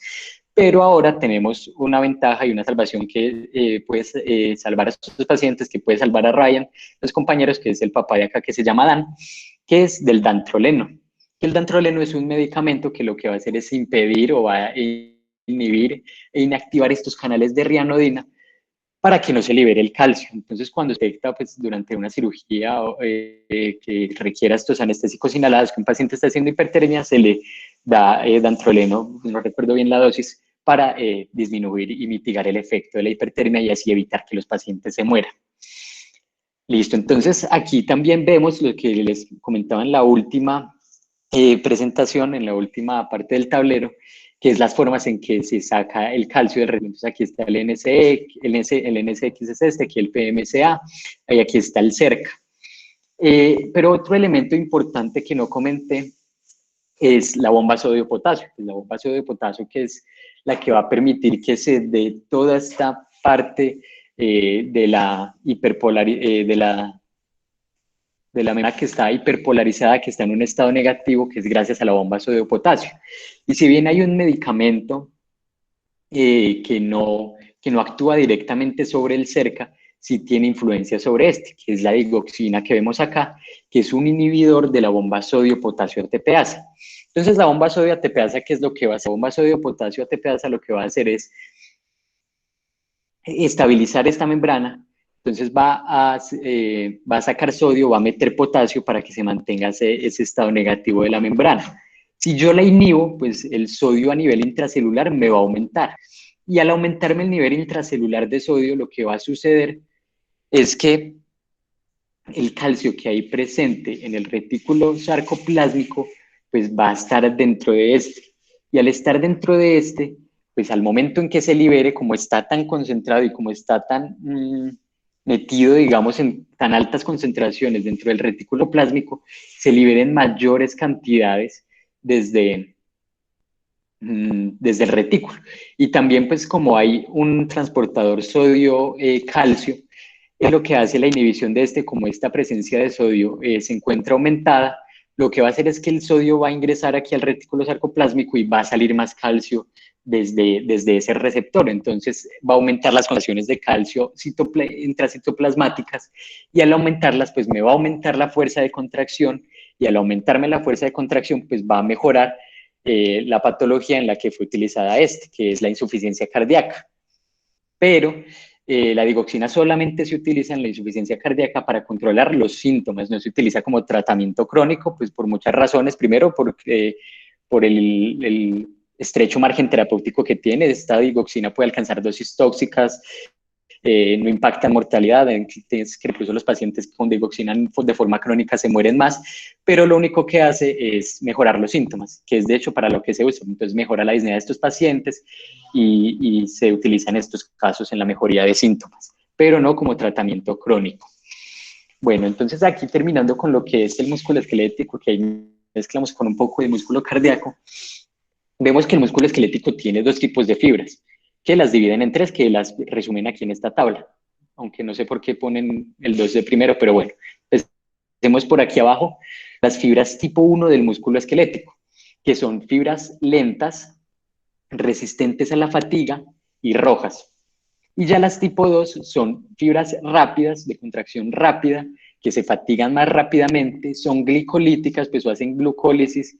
pero ahora tenemos una ventaja y una salvación que puede salvar a estos pacientes, que puede salvar a Ryan, los compañeros, que es el papá de acá, que se llama Dan, que es del dantroleno. El dantroleno es un medicamento que lo que va a hacer es impedir o va a inhibir e inactivar estos canales de rianodina para que no se libere el calcio. Entonces, cuando se detecta pues, durante una cirugía que requiera estos anestésicos inhalados, que un paciente está haciendo hipertermia, se le da dantroleno, no recuerdo bien la dosis, para disminuir y mitigar el efecto de la hipertermia y así evitar que los pacientes se mueran. Listo, entonces aquí también vemos lo que les comentaba en la última presentación, en la última parte del tablero, que es las formas en que se saca el calcio del reino. Entonces aquí está el NSE, el NSX es este, aquí el PMSA, y aquí está el CERCA. Pero otro elemento importante que no comenté es la bomba sodio-potasio. La bomba sodio-potasio, que es la que va a permitir que se dé toda esta parte de la membrana que está hiperpolarizada, que está en un estado negativo, que es gracias a la bomba sodio-potasio. Y si bien hay un medicamento que no actúa directamente sobre el CERCA, sí tiene influencia sobre este, que es la digoxina que vemos acá, que es un inhibidor de la bomba sodio-potasio ATPasa. Entonces, la bomba sodio ATPasa, ¿qué es lo que va a hacer? La bomba sodio-potasio ATPasa lo que va a hacer es estabilizar esta membrana. Entonces va a sacar sodio, va a meter potasio para que se mantenga ese estado negativo de la membrana. Si yo la inhibo, pues el sodio a nivel intracelular me va a aumentar. Y al aumentarme el nivel intracelular de sodio, lo que va a suceder es que el calcio que hay presente en el retículo sarcoplásmico, pues va a estar dentro de este. Y al estar dentro de este, pues al momento en que se libere, como está tan concentrado y como está tan metido, digamos, en tan altas concentraciones dentro del retículo plásmico, se liberen mayores cantidades desde el retículo. Y también, pues, como hay un transportador sodio-calcio, lo que hace la inhibición de este, como esta presencia de sodio se encuentra aumentada, lo que va a hacer es que el sodio va a ingresar aquí al retículo sarcoplásmico y va a salir más calcio desde ese receptor. Entonces va a aumentar las concentraciones de calcio intracitoplasmáticas y al aumentarlas, pues me va a aumentar la fuerza de contracción y al aumentarme la fuerza de contracción, pues va a mejorar la patología en la que fue utilizada que es la insuficiencia cardíaca. Pero la digoxina solamente se utiliza en la insuficiencia cardíaca para controlar los síntomas, no se utiliza como tratamiento crónico, pues por muchas razones. Primero, por el estrecho margen terapéutico que tiene. Esta digoxina puede alcanzar dosis tóxicas, no impacta en mortalidad, que incluso los pacientes con digoxina de forma crónica se mueren más, pero lo único que hace es mejorar los síntomas, que es de hecho para lo que se usa. Entonces mejora la disnea de estos pacientes y se utiliza en estos casos en la mejoría de síntomas, pero no como tratamiento crónico. Bueno, entonces aquí terminando con lo que es el músculo esquelético, que ahí mezclamos con un poco de músculo cardíaco, vemos que el músculo esquelético tiene dos tipos de fibras, que las dividen en tres, que las resumen aquí en esta tabla, aunque no sé por qué ponen el 2 de primero, pero bueno, empecemos por aquí abajo, las fibras tipo 1 del músculo esquelético, que son fibras lentas, resistentes a la fatiga y rojas. Y ya las tipo 2 son fibras rápidas, de contracción rápida, que se fatigan más rápidamente, son glicolíticas, pues o hacen glucólisis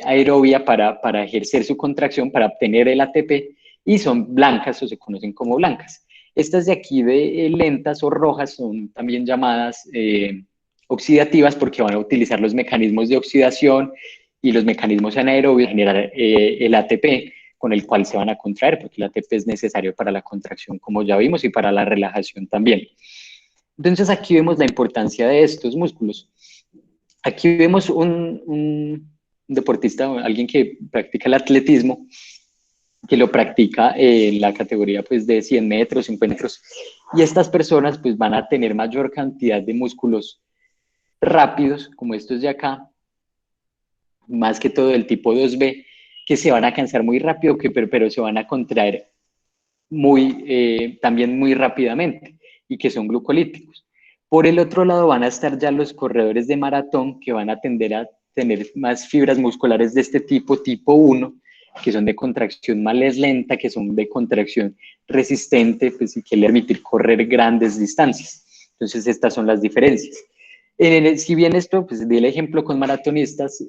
aerobia para ejercer su contracción, para obtener el ATP, y son blancas o se conocen como blancas. Estas de aquí de lentas o rojas son también llamadas oxidativas porque van a utilizar los mecanismos de oxidación y los mecanismos anaerobios para generar el ATP con el cual se van a contraer, porque el ATP es necesario para la contracción, como ya vimos, y para la relajación también. Entonces aquí vemos la importancia de estos músculos. Aquí vemos un deportista, alguien que practica el atletismo, que lo practica en la categoría pues, de 100 metros, 50 metros, y estas personas pues, van a tener mayor cantidad de músculos rápidos, como estos de acá, más que todo del tipo 2B, que se van a cansar muy rápido, pero se van a contraer también muy rápidamente y que son glucolíticos. Por el otro lado van a estar ya los corredores de maratón que van a tender a tener más fibras musculares de este tipo 1, que son de contracción más lenta, que son de contracción resistente, pues, y que le permitir correr grandes distancias. Entonces, estas son las diferencias. Si bien esto, pues di el ejemplo con maratonistas,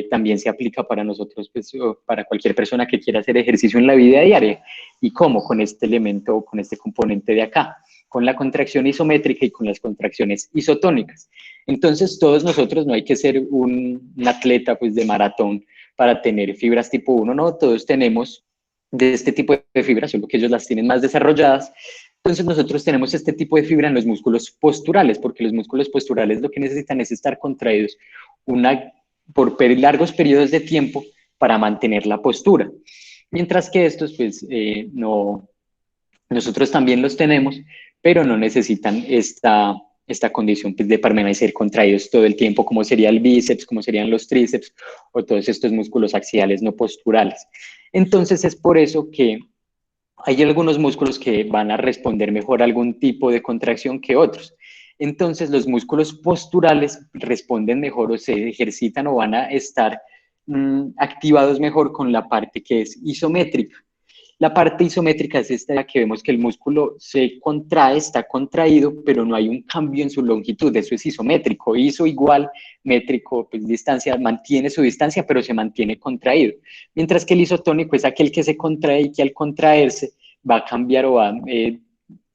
también se aplica para nosotros, pues, o para cualquier persona que quiera hacer ejercicio en la vida diaria. ¿Y cómo? Con este elemento, con este componente de acá, con la contracción isométrica y con las contracciones isotónicas. Entonces, todos nosotros, no hay que ser un atleta, pues, de maratón para tener fibras tipo 1, no, todos tenemos de este tipo de fibras, solo que ellos las tienen más desarrolladas. Entonces nosotros tenemos este tipo de fibra en los músculos posturales, porque los músculos posturales lo que necesitan es estar contraídos por largos periodos de tiempo para mantener la postura. Mientras que estos, pues, no, nosotros también los tenemos, pero no necesitan esta condición, pues, de permanecer contraídos todo el tiempo, como sería el bíceps, como serían los tríceps o todos estos músculos axiales no posturales. Entonces es por eso que hay algunos músculos que van a responder mejor a algún tipo de contracción que otros. Entonces, los músculos posturales responden mejor o se ejercitan o van a estar activados mejor con la parte que es isométrica. La parte isométrica es esta que vemos que el músculo se contrae, está contraído, pero no hay un cambio en su longitud, eso es isométrico. Iso igual, métrico, pues distancia, mantiene su distancia, pero se mantiene contraído. Mientras que el isotónico es aquel que se contrae y que al contraerse va a cambiar o va a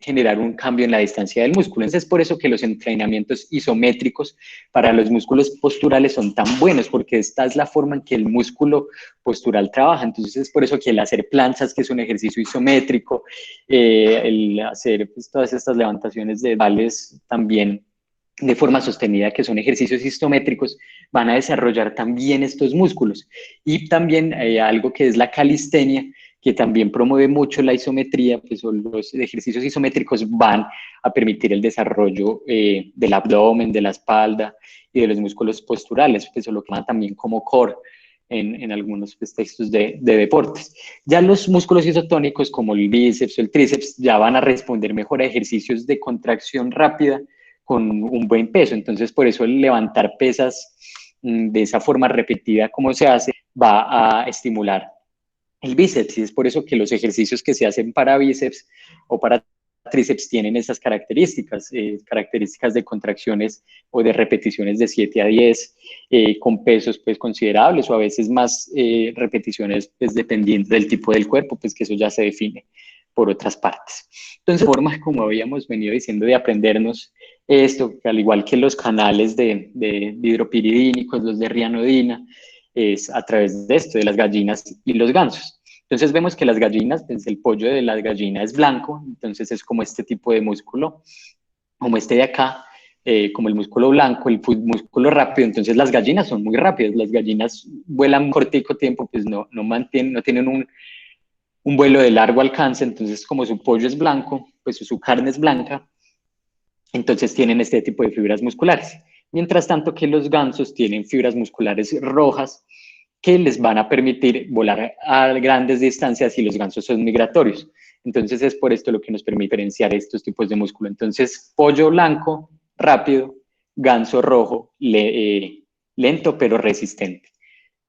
generar un cambio en la distancia del músculo. Entonces es por eso que los entrenamientos isométricos para los músculos posturales son tan buenos, porque esta es la forma en que el músculo postural trabaja. Entonces es por eso que el hacer planchas, que es un ejercicio isométrico, el hacer, pues, todas estas levantaciones de vales también de forma sostenida, que son ejercicios isométricos, van a desarrollar también estos músculos. Y también algo que es la calistenia, que también promueve mucho la isometría, pues los ejercicios isométricos van a permitir el desarrollo del abdomen, de la espalda y de los músculos posturales, pues eso lo llaman también como core en algunos, pues, textos de deportes. Ya los músculos isotónicos, como el bíceps o el tríceps, ya van a responder mejor a ejercicios de contracción rápida con un buen peso. Entonces, por eso el levantar pesas de esa forma repetida como se hace va a estimular el bíceps, y es por eso que los ejercicios que se hacen para bíceps o para tríceps tienen esas características, características de contracciones o de repeticiones de 7 a 10, con pesos, pues, considerables, o a veces más repeticiones, pues, dependiendo del tipo del cuerpo, pues que eso ya se define por otras partes. Entonces, forma, como habíamos venido diciendo, de aprendernos esto, al igual que los canales de hidropiridínicos, los de rianodina, es a través de esto, de las gallinas y los gansos. Entonces vemos que las gallinas, pues el pollo de la gallina es blanco, entonces es como este tipo de músculo, como este de acá, como el músculo blanco, el músculo rápido. Entonces las gallinas son muy rápidas, las gallinas vuelan cortico tiempo, pues no tienen un vuelo de largo alcance. Entonces, como su pollo es blanco, pues su carne es blanca, entonces tienen este tipo de fibras musculares. Mientras tanto que los gansos tienen fibras musculares rojas que les van a permitir volar a grandes distancias, y los gansos son migratorios. Entonces es por esto lo que nos permite diferenciar estos tipos de músculo. Entonces, pollo blanco, rápido; ganso rojo, lento pero resistente.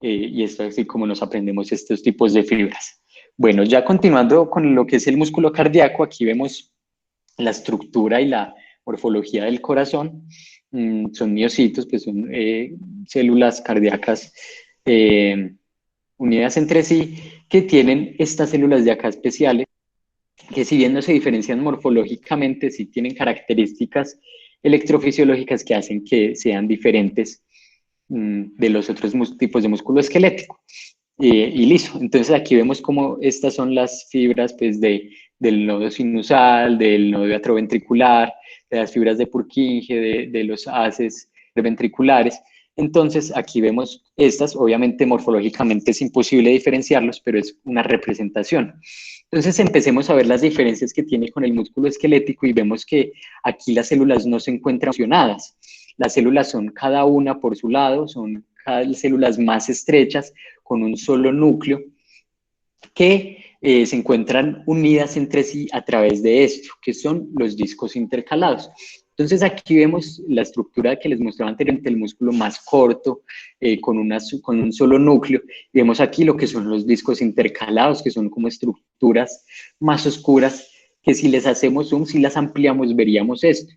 Y esto es así como nos aprendemos estos tipos de fibras. Bueno, ya continuando con lo que es el músculo cardíaco, aquí vemos la estructura y la morfología del corazón. Son miocitos, pues son células cardíacas unidas entre sí, que tienen estas células de acá especiales, que si bien no se diferencian morfológicamente, sí tienen características electrofisiológicas que hacen que sean diferentes de los otros tipos de músculo esquelético y liso. Entonces aquí vemos como estas son las fibras, pues, del nodo sinusal, del nodo atrioventricular, de las fibras de Purkinje, de los haces ventriculares. Entonces aquí vemos estas, obviamente morfológicamente es imposible diferenciarlos, pero es una representación. Entonces empecemos a ver las diferencias que tiene con el músculo esquelético, y vemos que aquí las células no se encuentran fusionadas. Las células son cada una por su lado, son cada células más estrechas con un solo núcleo, que se encuentran unidas entre sí a través de esto, que son los discos intercalados. Entonces aquí vemos la estructura que les mostraba anteriormente, el músculo más corto, con un solo núcleo, y vemos aquí lo que son los discos intercalados, que son como estructuras más oscuras, que si les hacemos zoom, si las ampliamos, veríamos esto.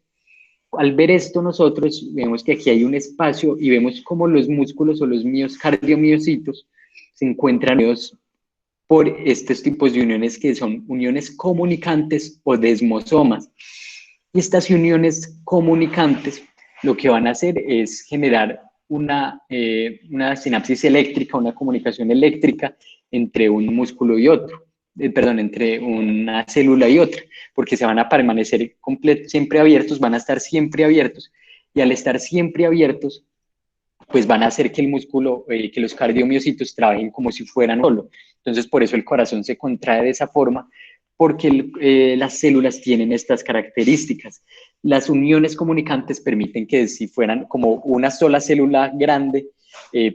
Al ver esto nosotros vemos que aquí hay un espacio y vemos como los músculos o los cardiomiocitos se encuentran unidos por estos tipos de uniones que son uniones comunicantes o desmosomas. Y estas uniones comunicantes lo que van a hacer es generar una sinapsis eléctrica, una comunicación eléctrica entre un músculo y otro, entre una célula y otra, porque se van a permanecer siempre abiertos, van a estar siempre abiertos, y al estar siempre abiertos, pues van a hacer que el músculo, que los cardiomiocitos trabajen como si fueran solo. Entonces, por eso el corazón se contrae de esa forma, porque las células tienen estas características. Las uniones comunicantes permiten que si fueran como una sola célula grande,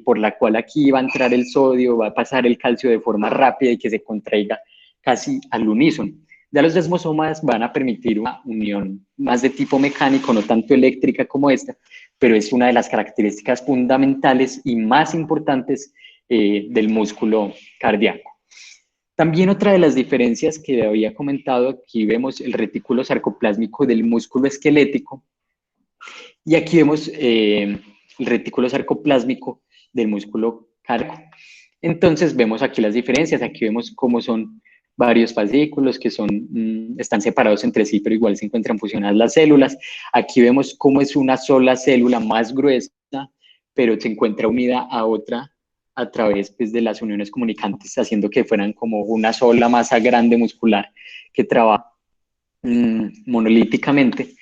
por la cual aquí va a entrar el sodio, va a pasar el calcio de forma rápida y que se contraiga casi al unísono. Ya los desmosomas van a permitir una unión más de tipo mecánico, no tanto eléctrica como esta, pero es una de las características fundamentales y más importantes del músculo cardíaco. También otra de las diferencias que había comentado, aquí vemos el retículo sarcoplásmico del músculo esquelético, y aquí vemos el retículo sarcoplásmico del músculo cardíaco. Entonces vemos aquí las diferencias, aquí vemos cómo son varios fascículos que están separados entre sí, pero igual se encuentran fusionadas las células. Aquí vemos cómo es una sola célula más gruesa, pero se encuentra unida a otra a través pues, de las uniones comunicantes, haciendo que fueran como una sola masa grande muscular que trabaja monolíticamente.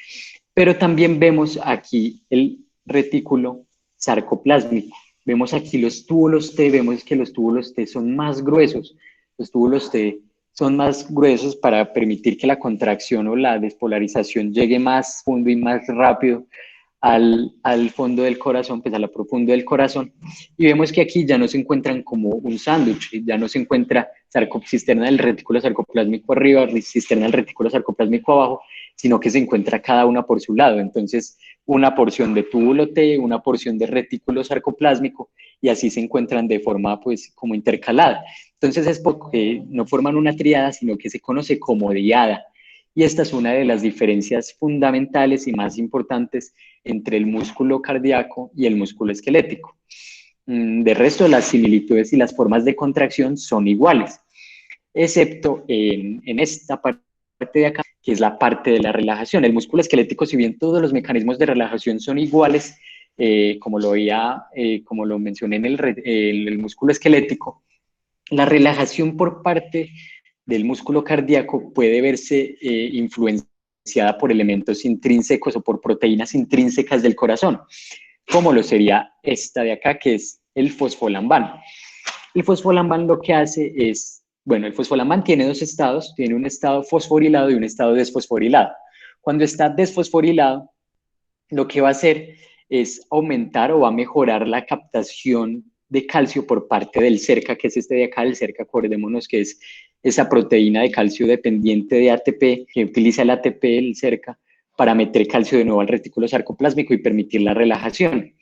Pero también vemos aquí el retículo sarcoplásmico. Vemos aquí los túbulos T, vemos que los túbulos T son más gruesos. Los túbulos T son más gruesos para permitir que la contracción o la despolarización llegue más fondo y más rápido al fondo del corazón, pues a la profundo del corazón, y vemos que aquí ya no se encuentran como un sándwich, ya no se encuentra cisterna del retículo sarcoplásmico arriba, cisterna del retículo sarcoplásmico abajo, sino que se encuentra cada una por su lado. Entonces, una porción de túbulo T, una porción de retículo sarcoplásmico, y así se encuentran de forma pues como intercalada. Entonces es porque no forman una triada, sino que se conoce como diada. Y esta es una de las diferencias fundamentales y más importantes entre el músculo cardíaco y el músculo esquelético. De resto, las similitudes y las formas de contracción son iguales, excepto en esta parte de acá, que es la parte de la relajación. El músculo esquelético, si bien todos los mecanismos de relajación son iguales, como lo mencioné en el músculo esquelético, la relajación por parte del músculo cardíaco puede verse influenciada por elementos intrínsecos o por proteínas intrínsecas del corazón, como lo sería esta de acá, que es el fosfolambán. El fosfolambán lo que hace es, bueno, el fosfolambán tiene dos estados, tiene un estado fosforilado y un estado desfosforilado. Cuando está desfosforilado, lo que va a hacer es aumentar o va a mejorar la captación de calcio por parte del cerca, que es este de acá, el cerca, acordémonos que es esa proteína de calcio dependiente de ATP, que utiliza el ATP, el cerca, para meter calcio de nuevo al retículo sarcoplásmico y permitir la relajación.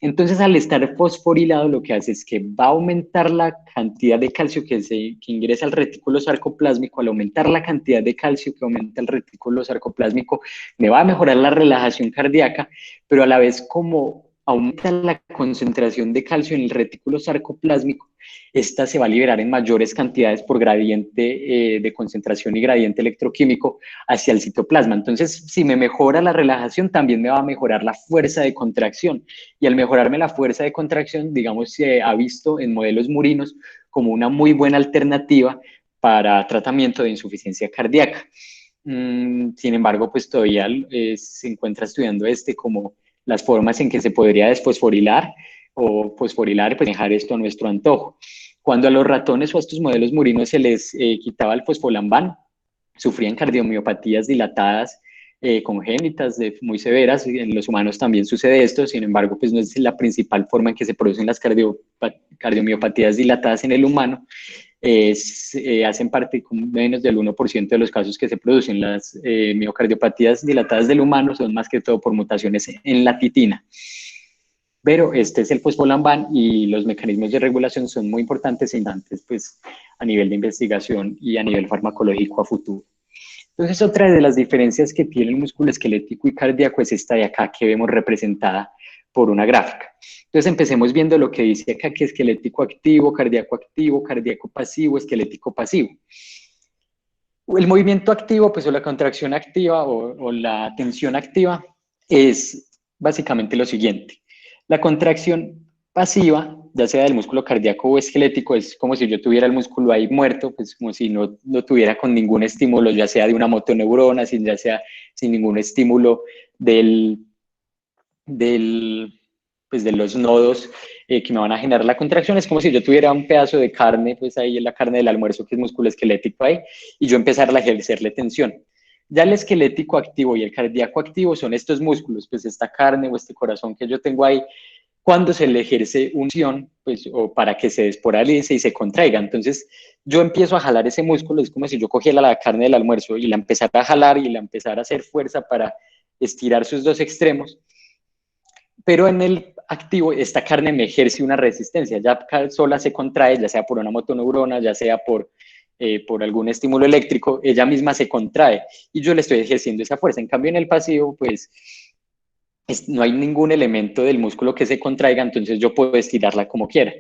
Entonces, al estar fosforilado, lo que hace es que va a aumentar la cantidad de calcio que ingresa al retículo sarcoplásmico. Al aumentar la cantidad de calcio que aumenta el retículo sarcoplásmico, me va a mejorar la relajación cardíaca, pero a la vez, como aumenta la concentración de calcio en el retículo sarcoplásmico, esta se va a liberar en mayores cantidades por gradiente de concentración y gradiente electroquímico hacia el citoplasma. Entonces, si me mejora la relajación, también me va a mejorar la fuerza de contracción. Y al mejorarme la fuerza de contracción, digamos, se ha visto en modelos murinos como una muy buena alternativa para tratamiento de insuficiencia cardíaca. Sin embargo, pues todavía se encuentra estudiando como las formas en que se podría desfosforilar o fosforilar, pues dejar esto a nuestro antojo. Cuando a los ratones o a estos modelos murinos se les quitaba el fosfolambán, sufrían cardiomiopatías dilatadas congénitas muy severas. En los humanos también sucede esto, sin embargo, pues no es la principal forma en que se producen las cardiomiopatías dilatadas en el humano. hacen parte con menos del 1% de los casos que se producen. Las miocardiopatías dilatadas del humano son más que todo por mutaciones en la titina. Pero este es el fosfolambán y los mecanismos de regulación son muy importantes e importantes pues, a nivel de investigación y a nivel farmacológico a futuro. Entonces, otra de las diferencias que tiene el músculo esquelético y cardíaco es esta de acá que vemos representada por una gráfica. Entonces, empecemos viendo lo que dice acá, que esquelético activo, cardíaco pasivo, esquelético pasivo. El movimiento activo, pues, o la contracción activa o la tensión activa es básicamente lo siguiente. La contracción pasiva, ya sea del músculo cardíaco o esquelético, es como si yo tuviera el músculo ahí muerto, pues como si no lo tuviera con ningún estímulo, ya sea de una motoneurona, ya sea sin ningún estímulo pues de los nodos que me van a generar la contracción. Es como si yo tuviera un pedazo de carne, pues ahí en la carne del almuerzo, que es músculo esquelético ahí, y yo empezar a ejercerle tensión. Ya el esquelético activo y el cardíaco activo son estos músculos, pues esta carne o este corazón que yo tengo ahí, cuando se le ejerce unción, pues, o para que se desporalice y se contraiga. Entonces, yo empiezo a jalar ese músculo, es como si yo cogiera la carne del almuerzo y la empezara a jalar y la empezara a hacer fuerza para estirar sus dos extremos. Pero en el activo, esta carne me ejerce una resistencia, ya sola se contrae, ya sea por una motoneurona, ya sea por algún estímulo eléctrico, ella misma se contrae y yo le estoy ejerciendo esa fuerza. En cambio, en el pasivo, pues no hay ningún elemento del músculo que se contraiga, entonces yo puedo estirarla como quiera.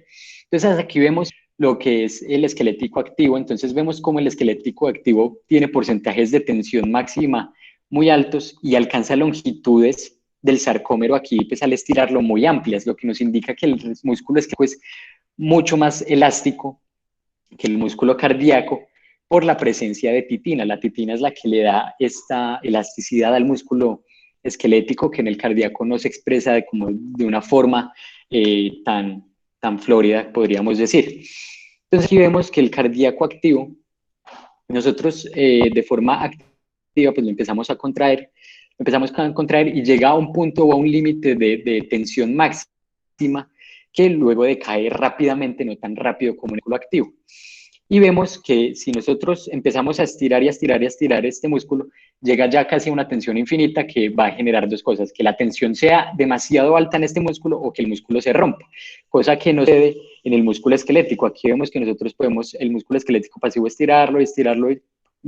Entonces aquí vemos lo que es el esquelético activo. Entonces vemos cómo el esquelético activo tiene porcentajes de tensión máxima muy altos y alcanza longitudes del sarcómero aquí, pues al estirarlo muy amplias, lo que nos indica que el músculo es pues, mucho más elástico que el músculo cardíaco por la presencia de titina. La titina es la que le da esta elasticidad al músculo esquelético, que en el cardíaco no se expresa como de una forma tan florida, podríamos decir. Entonces aquí vemos que el cardíaco activo, nosotros de forma activa pues lo empezamos a contraer y llega a un punto o a un límite de tensión máxima que luego decae rápidamente, no tan rápido como el músculo activo. Y vemos que si nosotros empezamos a estirar y a estirar y a estirar este músculo, llega ya casi a una tensión infinita que va a generar dos cosas, que la tensión sea demasiado alta en este músculo o que el músculo se rompa, cosa que no sucede en el músculo esquelético. Aquí vemos que nosotros podemos, el músculo esquelético pasivo, estirarlo,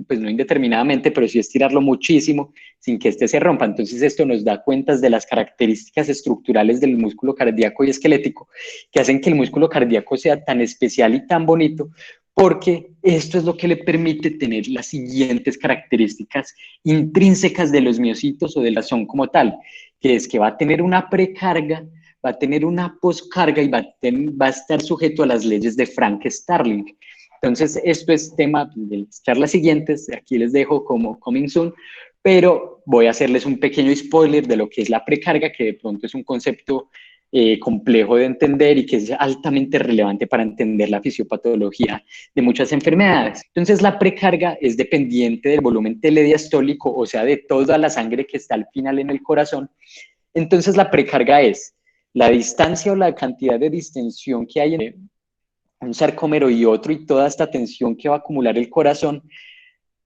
pues no indeterminadamente, pero sí estirarlo muchísimo sin que este se rompa. Entonces esto nos da cuentas de las características estructurales del músculo cardíaco y esquelético que hacen que el músculo cardíaco sea tan especial y tan bonito, porque esto es lo que le permite tener las siguientes características intrínsecas de los miocitos o de la razón como tal, que es que va a tener una precarga, va a tener una poscarga y va a estar sujeto a las leyes de Frank-Starling. Entonces, esto es tema de las charlas siguientes, aquí les dejo como coming soon, pero voy a hacerles un pequeño spoiler de lo que es la precarga, que de pronto es un concepto complejo de entender y que es altamente relevante para entender la fisiopatología de muchas enfermedades. Entonces, la precarga es dependiente del volumen telediastólico, o sea, de toda la sangre que está al final en el corazón. Entonces, la precarga es la distancia o la cantidad de distensión que hay en un sarcómero y otro y toda esta tensión que va a acumular el corazón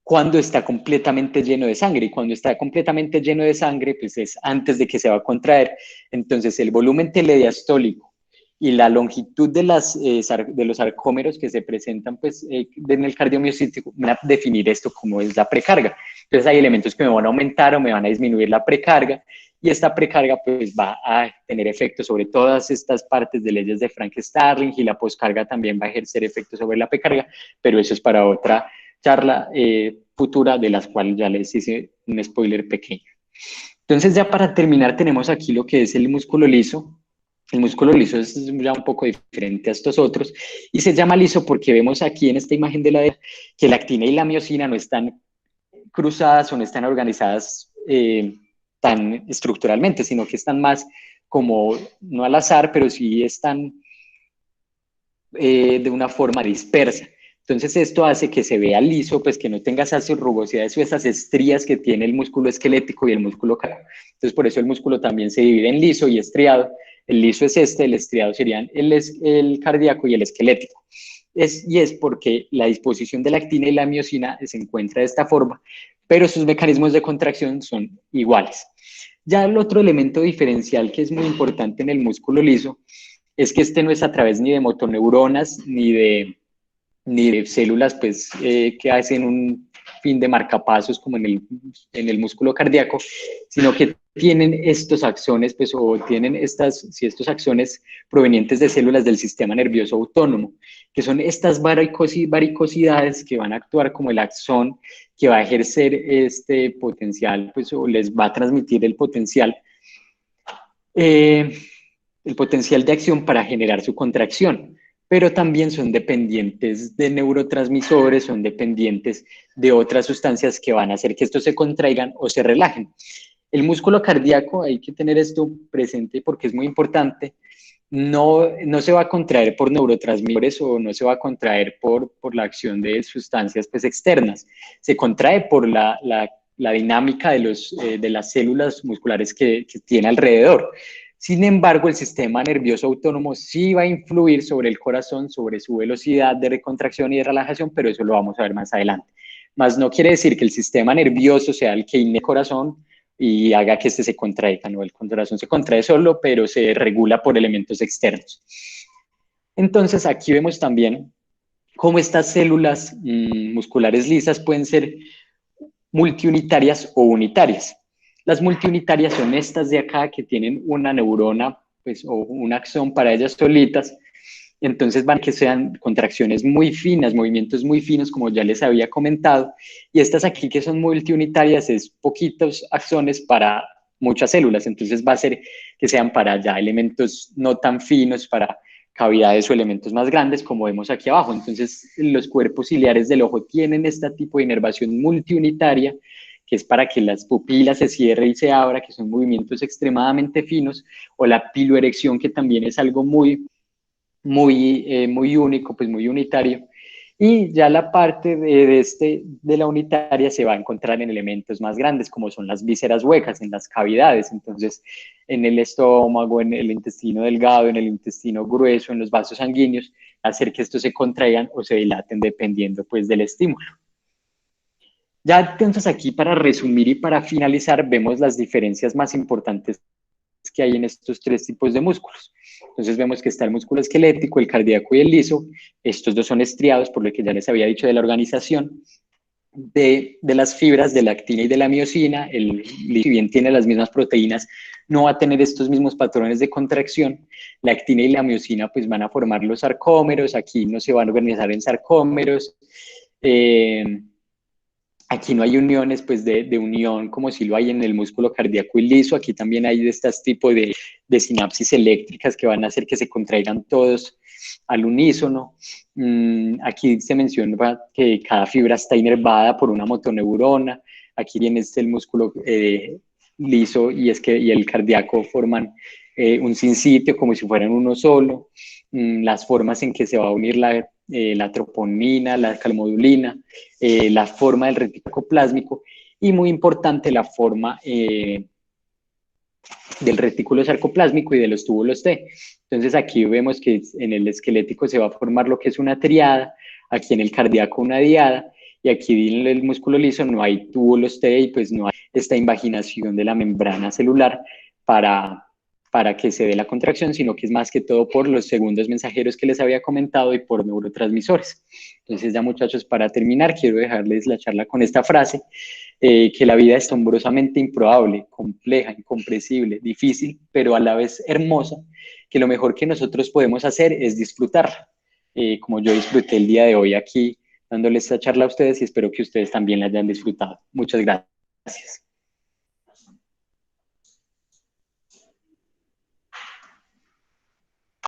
cuando está completamente lleno de sangre. Y cuando está completamente lleno de sangre, pues es antes de que se va a contraer. Entonces, el volumen telediastólico y la longitud de los sarcómeros que se presentan pues, en el cardiomiocito van a definir esto como es la precarga. Entonces, hay elementos que me van a aumentar o me van a disminuir la precarga, y esta precarga pues, va a tener efectos sobre todas estas partes de leyes de Frank-Starling, y la poscarga también va a ejercer efectos sobre la precarga, pero eso es para otra charla futura, de las cuales ya les hice un spoiler pequeño. Entonces, ya para terminar, tenemos aquí lo que es el músculo liso. El músculo liso es ya un poco diferente a estos otros, y se llama liso porque vemos aquí en esta imagen de la derecha que la actina y la miocina no están cruzadas o no están organizadas tan estructuralmente, sino que están más como, no al azar, pero sí están de una forma dispersa. Entonces esto hace que se vea liso, pues que no tenga esas rugosidades o esas estrías que tiene el músculo esquelético y el músculo cardíaco. Entonces por eso el músculo también se divide en liso y estriado. El liso es este, el estriado serían el cardíaco y el esquelético. y es porque la disposición de la actina y la miosina se encuentra de esta forma, pero sus mecanismos de contracción son iguales. Ya el otro elemento diferencial que es muy importante en el músculo liso es que este no es a través ni de motoneuronas ni de células pues, que hacen un fin de marcapasos como en el músculo cardíaco, sino que tienen estos axones, pues, o tienen estos axones provenientes de células del sistema nervioso autónomo, que son estas varicosidades que van a actuar como el axón que va a ejercer este potencial, pues, o les va a transmitir eh, el potencial de acción para generar su contracción, pero también son dependientes de neurotransmisores, son dependientes de otras sustancias que van a hacer que estos se contraigan o se relajen. El músculo cardíaco, hay que tener esto presente porque es muy importante, no se va a contraer por neurotransmisores o no se va a contraer por la acción de sustancias pues, externas, se contrae por la dinámica de las células musculares que tiene alrededor. Sin embargo, el sistema nervioso autónomo sí va a influir sobre el corazón, sobre su velocidad de recontracción y de relajación, pero eso lo vamos a ver más adelante. Más no quiere decir que el sistema nervioso sea el que ine el corazón y haga que este se contraiga, ¿no? El corazón se contrae solo, pero se regula por elementos externos. Entonces, aquí vemos también cómo estas células musculares lisas pueden ser multiunitarias o unitarias. Las multiunitarias son estas de acá que tienen una neurona pues, o un axón para ellas solitas. Entonces van a que sean contracciones muy finas, movimientos muy finos, como ya les había comentado. Y estas aquí que son multiunitarias es poquitos axones para muchas células. Entonces va a ser que sean para ya elementos no tan finos, para cavidades o elementos más grandes, como vemos aquí abajo. Entonces, los cuerpos ciliares del ojo tienen este tipo de inervación multiunitaria, que es para que las pupilas se cierren y se abran, que son movimientos extremadamente finos, o la piloerección, que también es algo muy único, pues muy unitario. Y ya la parte de la unitaria se va a encontrar en elementos más grandes, como son las vísceras huecas, en las cavidades. Entonces, en el estómago, en el intestino delgado, en el intestino grueso, en los vasos sanguíneos, hacer que estos se contraigan o se dilaten dependiendo pues del estímulo. Ya entonces aquí para resumir y para finalizar, vemos las diferencias más importantes que hay en estos tres tipos de músculos. Entonces vemos que está el músculo esquelético, el cardíaco y el liso. Estos dos son estriados, por lo que ya les había dicho de la organización de las fibras de la actina y de la miosina. El liso, si bien tiene las mismas proteínas, no va a tener estos mismos patrones de contracción. La actina y la miosina pues van a formar los sarcómeros, aquí no se van a organizar en sarcómeros. Aquí no hay uniones pues de unión como si lo hay en el músculo cardíaco y liso. Aquí también hay de estos tipos de sinapsis eléctricas que van a hacer que se contraigan todos al unísono. Aquí se menciona que cada fibra está inervada por una motoneurona. Aquí viene el músculo liso y el cardíaco forman un sinsitio como si fueran uno solo. Las formas en que se va a unir la troponina, la calmodulina, la forma del retículo plásmico y muy importante la forma del retículo sarcoplásmico y de los túbulos T. Entonces aquí vemos que en el esquelético se va a formar lo que es una triada, aquí en el cardíaco una diada, y aquí en el músculo liso no hay túbulos T y pues no hay esta invaginación de la membrana celular para que se dé la contracción, sino que es más que todo por los segundos mensajeros que les había comentado y por neurotransmisores. Entonces ya muchachos, para terminar, quiero dejarles la charla con esta frase, que la vida es asombrosamente improbable, compleja, incomprensible, difícil, pero a la vez hermosa, que lo mejor que nosotros podemos hacer es disfrutarla, como yo disfruté el día de hoy aquí dándoles esta charla a ustedes y espero que ustedes también la hayan disfrutado. Muchas gracias.